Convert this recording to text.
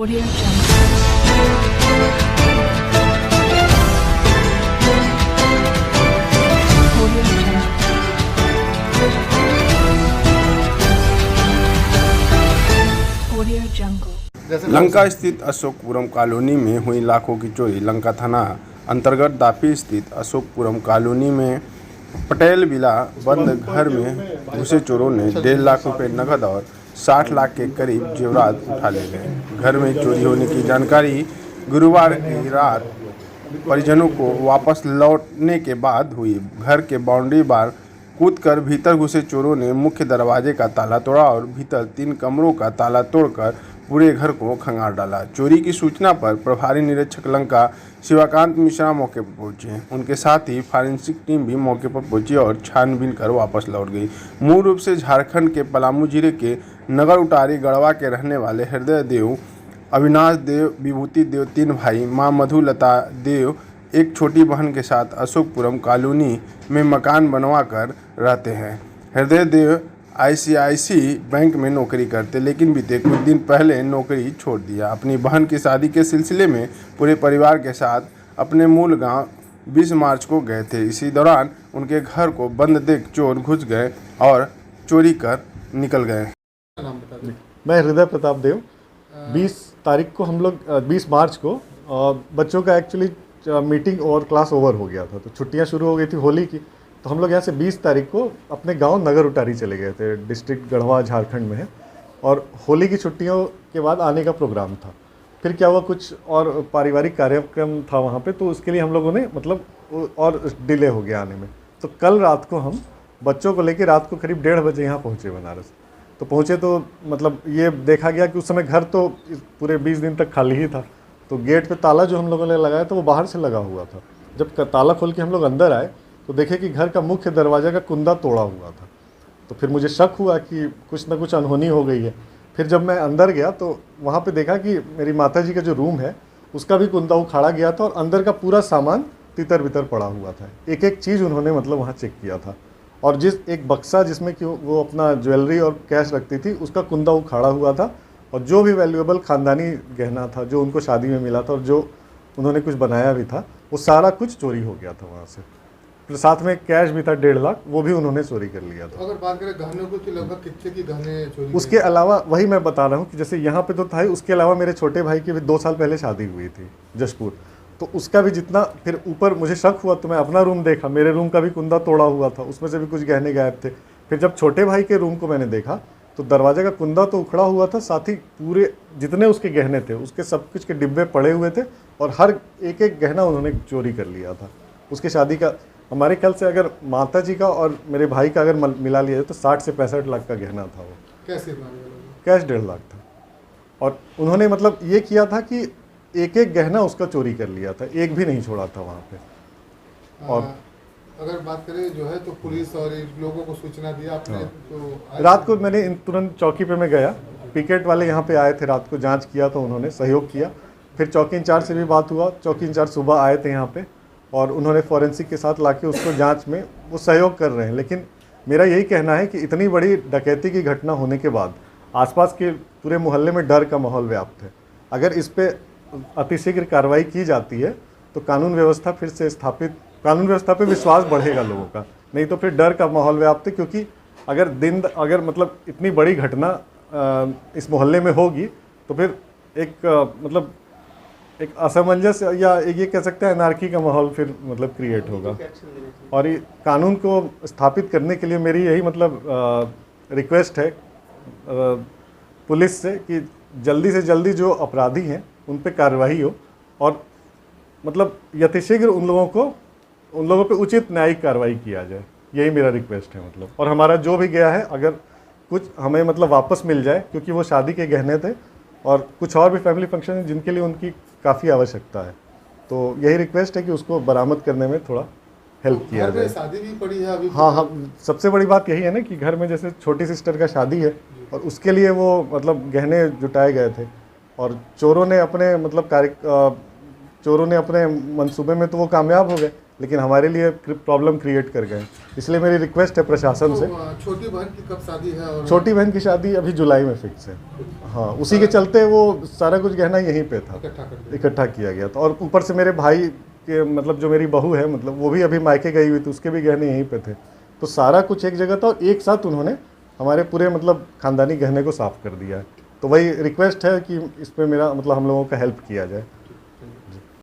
Audio Jungle. Audio Jungle. Audio Jungle. Lanka स्थित अशोकपुरम colony में हुई लाखों की चोरी। लंका थाना अंतर्गत दापी स्थित अशोकपुरम कॉलोनी में पटेल विला बंद घर में घुसे चोरों ने 1.5 लाख रुपए नकद और 60 लाख के करीब जेवरात उठा ले गए। घर में चोरी होने की जानकारी गुरुवार की रात परिजनों को वापस लौटने के बाद हुई। घर के बाउंड्री बार कूदकर भीतर घुसे चोरों ने मुख्य दरवाजे का ताला तोड़ा और भीतर 3 कमरों का ताला तोड़कर पूरे घर को खंगाल डाला। चोरी की सूचना पर प्रभारी निरीक्षक लंका शिवाकांत मिश्रा मौके पर पहुंचे। उनके साथ ही फॉरेंसिक टीम भी मौके पर पहुंची और छानबीन कर वापस लौट गई। मूल रूप से झारखंड के पलामू जिले के नगर उटारी गढ़वा के रहने वाले हृदय देव, अविनाश देव, विभूति देव 3 भाई, मां मधुलता देव एक छोटी बहन के साथ अशोकपुरम कॉलोनी में मकान बनवा कर रहते हैं। हृदय देव ICICI बैंक में नौकरी करते, लेकिन बीते कुछ दिन पहले नौकरी छोड़ दिया। अपनी बहन की शादी के सिलसिले में पूरे परिवार के साथ अपने मूल गांव 20 मार्च को गए थे। इसी दौरान उनके घर को बंद देख चोर घुस गए और चोरी कर निकल गए। मैं हृदय प्रताप देव। 20 तारीख को हम लोग 20 मार्च को बच्चों का एक्चुअली मीटिंग और क्लास ओवर हो गया था, तो छुट्टियां शुरू हो गई थी होली की। तो हम लोग यहाँ से 20 तारीख को अपने गांव नगर उटारी चले गए थे, डिस्ट्रिक्ट गढ़वा झारखंड में है। और होली की छुट्टियों के बाद आने का प्रोग्राम था। फिर क्या हुआ, कुछ और पारिवारिक कार्यक्रम था वहाँ पे, तो उसके लिए हम लोगों ने मतलब और डिले हो गया आने में। तो कल रात को हम बच्चों को लेकर रात को करीब 1:30 बजे यहाँ पहुँचे बनारस। तो पहुँचे तो मतलब ये देखा गया कि उस समय घर तो पूरे 20 दिन तक खाली ही था। तो गेट पे ताला जो हम लोगों ने लगाया था वो बाहर से लगा हुआ था। जब ताला खोल के हम लोग अंदर आए तो देखे कि घर का मुख्य दरवाज़ा का कुंदा तोड़ा हुआ था। तो फिर मुझे शक हुआ कि कुछ ना कुछ अनहोनी हो गई है। फिर जब मैं अंदर गया तो वहाँ पे देखा कि मेरी माताजी का जो रूम है उसका भी कुंदा उखाड़ा गया था और अंदर का पूरा सामान तितर बितर पड़ा हुआ था। एक एक चीज़ उन्होंने मतलब वहाँ चेक किया था। और जिस एक बक्सा जिसमें कि वो अपना ज्वेलरी और कैश रखती थी उसका कुंदा उखाड़ा हुआ था। और जो भी वैल्यूएबल ख़ानदानी गहना था जो उनको शादी में मिला था और जो उन्होंने कुछ बनाया भी था वो सारा कुछ चोरी हो गया था वहाँ से। फिर साथ में कैश भी था 1.5 लाख, वो भी उन्होंने चोरी कर लिया था। अगर बात करें गहनों की तो लगभग कितने की गहने चोरी? उसके अलावा वही मैं बता रहा हूँ कि जैसे यहाँ पे तो था ही, उसके अलावा मेरे छोटे भाई की भी 2 साल पहले शादी हुई थी जशपुर। तो उसका भी जितना, फिर ऊपर मुझे शक हुआ तो मैं अपना रूम देखा, मेरे रूम का भी कुंदा तोड़ा हुआ था, उसमें से भी कुछ गहने गायब थे। फिर जब छोटे भाई के रूम को मैंने देखा तो दरवाजे का कुंदा तो उखड़ा हुआ था, साथ ही पूरे जितने उसके गहने थे उसके सब कुछ के डिब्बे पड़े हुए थे और हर एक एक गहना उन्होंने चोरी कर लिया था। उसकी शादी का हमारे ख्याल से अगर माता जी का और मेरे भाई का अगर मिला लिया तो 60 से 65 लाख का गहना था वो। कैसे? कैश 1.5 लाख था। और उन्होंने मतलब ये किया था कि एक एक गहना उसका चोरी कर लिया था, एक भी नहीं छोड़ा था वहाँ पे। और अगर बात करें जो है तो पुलिस और लोगों को सूचना दिया आपने? तो रात को मैंने तुरंत चौकी पे मैं गया, पिकेट वाले यहाँ पे आए थे, रात को जांच किया तो उन्होंने सहयोग किया। फिर चौकी इंचार्ज से भी बात हुआ, चौकी इंचार्ज सुबह आए थे यहाँ पे और उन्होंने फॉरेंसिक के साथ लाके उसको जांच में वो सहयोग कर रहे हैं। लेकिन मेरा यही कहना है कि इतनी बड़ी डकैती की घटना होने के बाद आसपास के पूरे मोहल्ले में डर का माहौल व्याप्त है। अगर इस पर अतिशीघ्र कार्रवाई की जाती है तो कानून व्यवस्था फिर से स्थापित, कानून व्यवस्था पे विश्वास बढ़ेगा लोगों का, नहीं तो फिर डर का माहौल व्याप्त है। क्योंकि अगर मतलब इतनी बड़ी घटना इस मोहल्ले में होगी तो फिर मतलब एक असमंजस या ये कह सकते हैं अनार्की का माहौल फिर मतलब क्रिएट होगा। और ये कानून को स्थापित करने के लिए मेरी यही मतलब रिक्वेस्ट है पुलिस से कि जल्दी से जल्दी जो अपराधी हैं उन पे कार्रवाई हो और मतलब यथाशीघ्र उन लोगों पे उचित न्यायिक कार्रवाई किया जाए। यही मेरा रिक्वेस्ट है मतलब। और हमारा जो भी गया है अगर कुछ हमें मतलब वापस मिल जाए, क्योंकि वो शादी के गहने थे और कुछ और भी फैमिली फंक्शन है जिनके लिए उनकी काफ़ी आवश्यकता है। तो यही रिक्वेस्ट है कि उसको बरामद करने में थोड़ा हेल्प किया जाए। शादी भी पड़ी है अभी? हाँ, सबसे बड़ी बात यही है ना कि घर में जैसे छोटी सिस्टर का शादी है और उसके लिए वो मतलब गहने जुटाए गए थे और चोरों ने अपने मंसूबे में तो वो कामयाब हो गए, लेकिन हमारे लिए प्रॉब्लम क्रिएट कर गए। इसलिए मेरी रिक्वेस्ट है प्रशासन से। तो छोटी बहन की कब शादी है? और छोटी बहन की शादी अभी जुलाई में फिक्स है। हाँ, उसी के चलते वो सारा कुछ गहना यहीं पे था, इकट्ठा किया गया था। और ऊपर से मेरे भाई के मतलब जो मेरी बहू है मतलब वो भी अभी मायके गई हुई थी, उसके भी गहने यहीं पे थे। तो सारा कुछ एक जगह था और एक साथ उन्होंने हमारे पूरे मतलब खानदानी गहने को साफ कर दिया है। तो वही रिक्वेस्ट है कि इस पे मेरा मतलब हम लोगों का हेल्प किया जाए।